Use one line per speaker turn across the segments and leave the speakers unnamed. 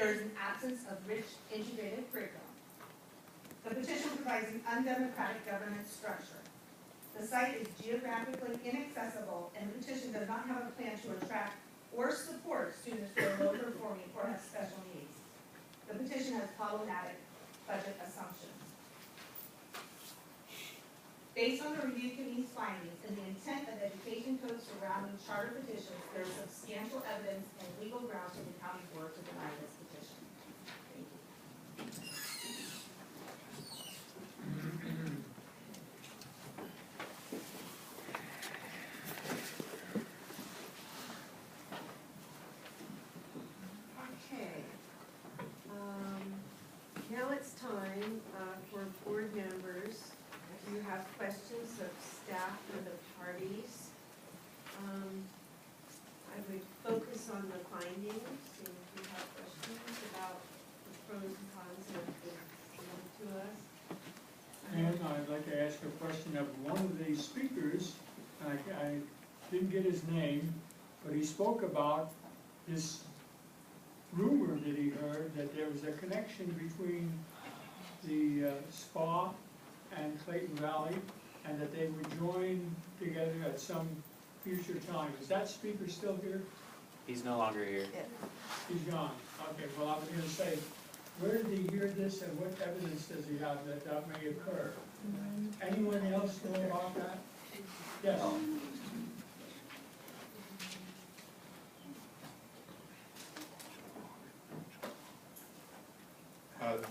There is an absence of rich integrated curriculum. The petition provides an undemocratic governance structure. The site is geographically inaccessible, and the petition does not have a plan to attract or support students who are low performing or have special needs. The petition has problematic budget assumptions. Based on the review committee's findings and the intent of education codes surrounding charter petitions, there is substantial evidence and legal grounds for the county board to deny this petition. Thank you.
Okay. Now it's time for board members. Do you have questions of staff or the parties? I would focus on the findings, and if you have questions about the pros and cons of the to us.
And I'd like to ask a question of one of the speakers. I didn't get his name, but he spoke about this rumor that he heard that there was a connection between the spa and Clayton Valley, and that they would join together at some future time. Is that speaker still here?
He's no longer here.
He's gone. Okay, well, I was gonna say, where did he hear this and what evidence does he have that that may occur? Anyone else know about that? Yes.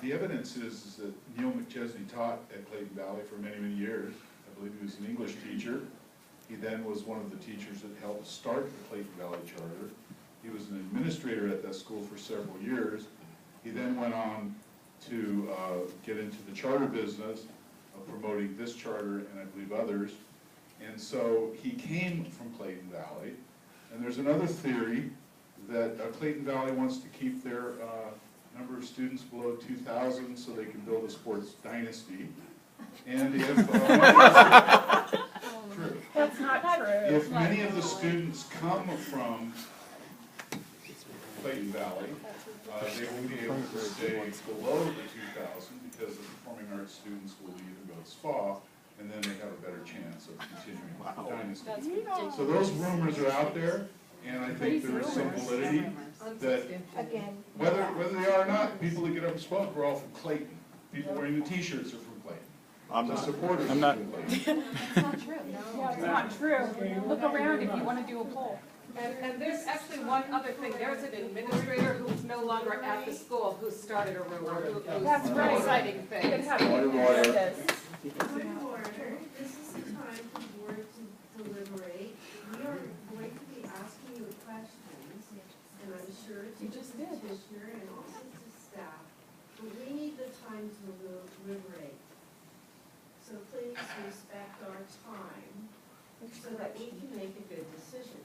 The evidence is that Neil McChesney taught at Clayton Valley for many, many years. I believe he was an English teacher. He then was one of the teachers that helped start the Clayton Valley Charter. He was an administrator at that school for several years. He then went on to get into the charter business of promoting this charter and I believe others. And so he came from Clayton Valley. And there's another theory that Clayton Valley wants to keep their number of students below 2,000 so they can build a sports dynasty. And if true.
That's not true.
If many of the students come from Clayton Valley, they will be able to stay below the 2,000 because the performing arts students will either go to SPA and then they have a better chance of continuing the dynasty. So those rumors are out there, and I think there is some validity that whether they are or not, people that get up and spoke are all from Clayton. People wearing the t-shirts are from Clayton. The supporters are from Clayton.
That's not true. Yeah, it's not true. Look around if you want to do a poll.
And there's actually one other thing. There's an administrator who's no longer at the school who started a rumor.
That's right.
Exciting
You can
things.
have this.
Point of order, this is the time for the board to deliberate. We are going to be asking you questions, and I'm sure to the petitioner and also to staff, but we need the time to deliberate. So please respect our time so that we can make a good decision.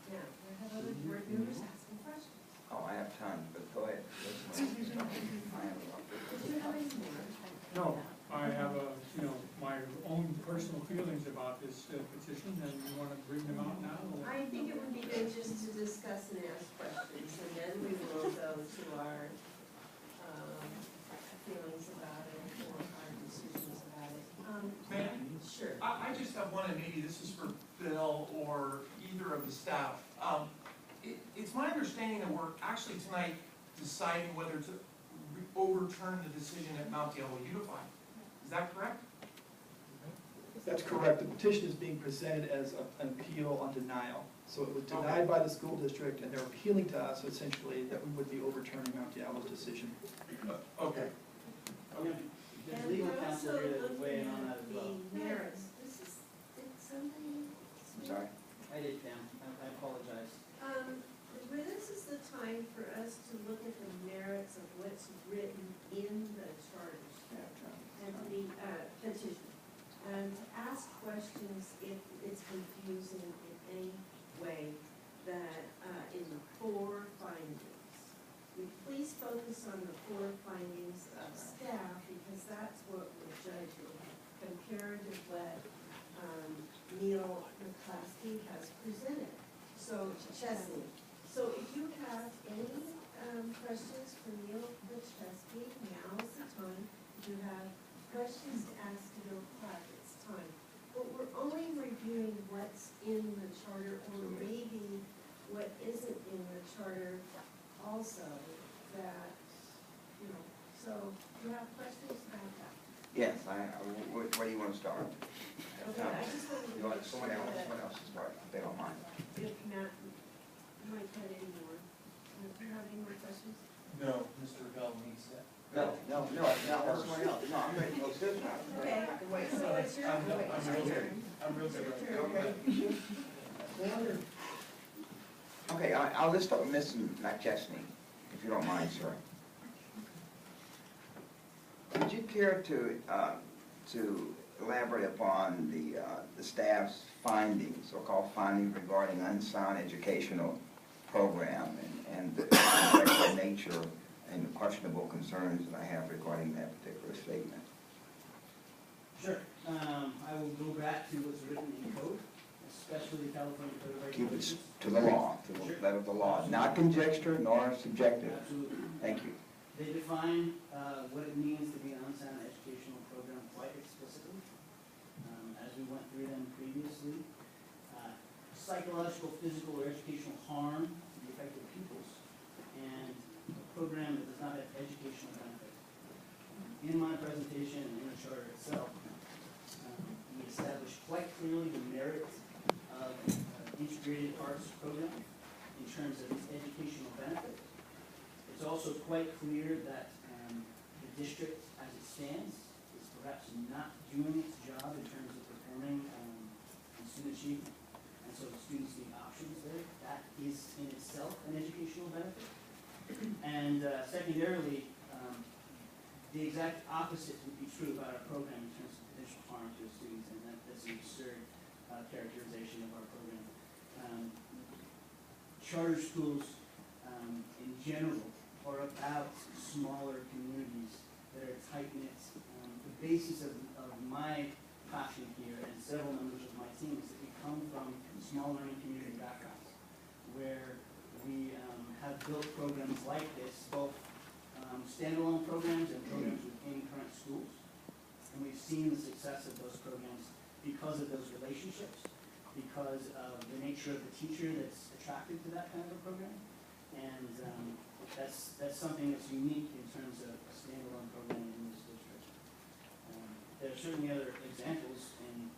Now, we have other board members asking questions.
Oh, I have time, but go ahead.
Did you have any more?
No, I have my own personal feelings about this petition, and you want to bring them out now? Or?
I think it would be good just to discuss and ask questions, and then we will go to our feelings about it or our decisions about it.
Ma'am?
Sure.
I just have one, and maybe this is for Bill or either of the staff. It's my understanding that we're actually tonight deciding whether to overturn the decision at Mount Diablo Unified. Is that correct?
That's correct. The petition is being presented as an appeal on denial. So it was denied by the school district, and they're appealing to us essentially that we would be overturning Mount Diablo's decision.
Okay.
And we're also looking at the merits. Did somebody?
I'm sorry. I did, Pam. I apologize.
This is the time for us to look at the merits of what's written in the charters and the petition, and to ask questions if it's confusing in any way that in the 4 findings. Please focus on the 4 findings of staff because that's what we're judging compared to what Neil McClaskey has presented. So, Chesley, so if you have any questions questions to ask to Bill Clark, it's time. But we're only reviewing what's in the charter, or maybe what isn't in the charter also, that, you know, so you have questions about that?
Yes, where do you want to start?
Okay, I just wanted to
You want
make
someone
sure
else,
that
someone else to start, if they don't mind.
if Matt might cut any more. Do you have any more questions?
No, Mr. Bell needs that.
No, that's someone else. No, I'm ready to go sit down.
Okay, so it's your,
I'm
wait, it's your
real
turn.
good. I'm real good.
It's your turn.
Okay, I'll just start with Mr. McChesney, if you don't mind, sir. Would you care to elaborate upon the staff's findings, so-called findings regarding unsound educational program and the nature and the questionable concerns that I have regarding that particular statement?
Sure. I will go back to what's written in code, especially the California Code of
Keep it
Regulations.
to the law, to the letter of the law, not conjecture nor subjective.
Absolutely.
Thank you.
They define what it means to be an unsound educational program quite explicitly, as we went through them previously. Psychological, physical, or educational harm to the affected pupils, and a program that does not have educational benefit. In my presentation and in the charter itself, we established quite clearly the merits of integrated arts program in terms of its educational benefit. It's also quite clear that the district, as it stands, is perhaps not doing its job in terms of performing student achievement. And so the students need options there. That is in itself an educational benefit. And secondarily, the exact opposite would be true about our program in terms of potential harm to the students, and that's an absurd characterization of our program. Charter schools in general are about smaller communities that are tight-knit. The basis of my passion here and several members of my team is that we come from small learning community backgrounds where we have built programs like this, both standalone programs and programs within current schools. And we've seen the success of those programs because of those relationships, because of the nature of the teacher that's attracted to that kind of a program. And that's something that's unique in terms of a standalone program in this district. There are certainly other examples in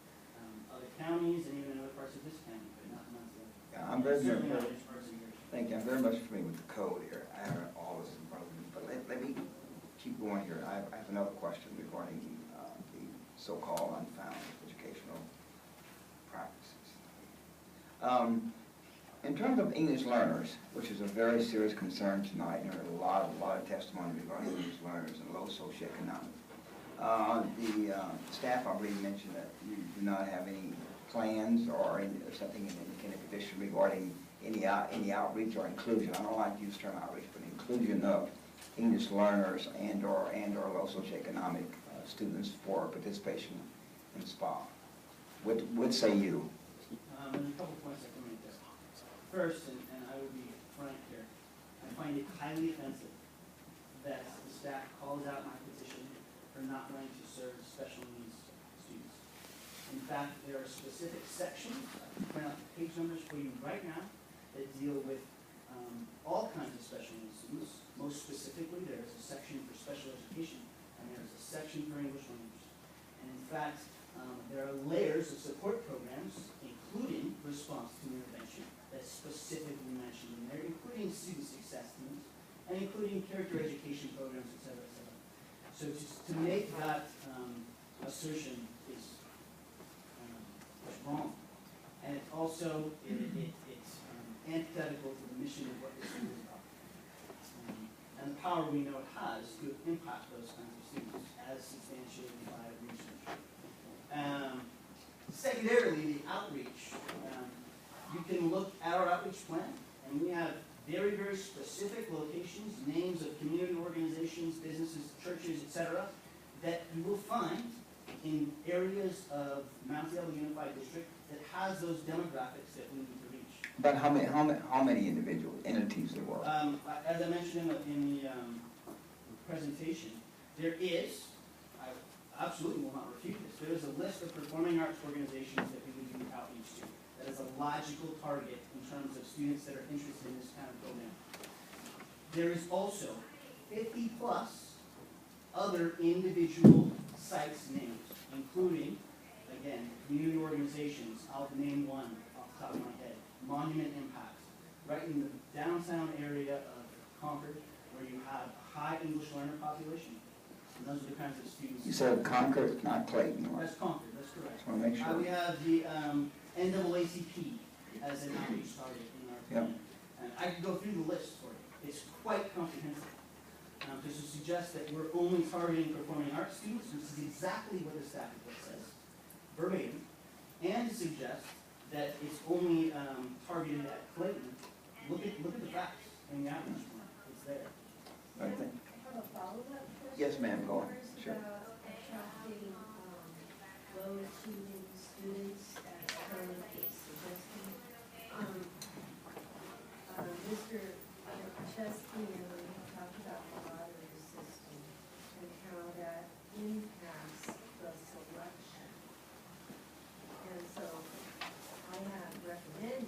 other counties and even in other parts of this county, but not the other.
Yeah, I'm very
Certainly
good.
not in parts of yours.
Thank you. I'm very much familiar with the code here. I haven't all this in front of me, but let me keep going here. I have another question regarding the so-called unfound educational practices. In terms of English learners, which is a very serious concern tonight, and there's a lot of testimony regarding English learners and low socioeconomic. The staff, I already mentioned that you do not have any plans or something in a petition regarding any outreach or inclusion. I don't like to use the term outreach, but inclusion of English learners and or low socioeconomic students for participation in SPA. What say you?
There's a couple points I can make there. First, and I will be frank here, I find it highly offensive that the staff calls out my petition for not wanting to serve special needs students. In fact, there are specific sections, I can print out the page numbers for you right now, that deal with all kinds of special needs students. Most specifically, there is a section for special education, and there is a section for English learners. And in fact, there are layers of support programs, including response to intervention, that's specifically mentioned in there, including student success teams, and including character education programs, et cetera, et cetera. So to make that assertion is wrong. And it's also, it's antithetical to the mission of what this school is about. And the power we know it has to impact those kinds of students as substantiated by research. Secondarily, the outreach. You can look at our outreach plan, and we have very, very specific locations, names of community organizations, businesses, churches, etc., that you will find in areas of Mount Diablo Unified District that has those demographics that we need to reach.
But how many individual entities there were?
As I mentioned in the presentation, there is, absolutely will not refute this. There is a list of performing arts organizations that we would do outreach to. That is a logical target in terms of students that are interested in this kind of program. There is also 50+ other individual sites named, including, again, community organizations. I'll name one off the top of my head, Monument Impacts, right in the downtown area of Concord, where you have a high English learner population. And those are the kinds of students.
You said Concord, not Clayton, right?
That's Concord, that's correct.
Just want to make sure.
We have the NAACP as an outreach target in our plan. And I could go through the list for you. It's quite comprehensive. To suggest that we're only targeting performing arts students, which is exactly what the staff report says, verbatim, and to suggest that it's only targeted at Clayton. Look at the facts in the outreach plan. It's there.
Right there.
I have a follow-up question.
Yes, ma'am, go on.
First,
Sure.
attracting low-achieving students as Carmen is suggesting. Mr. Chesky and I talked about the lottery system and how that impacts the selection. And so I have recommended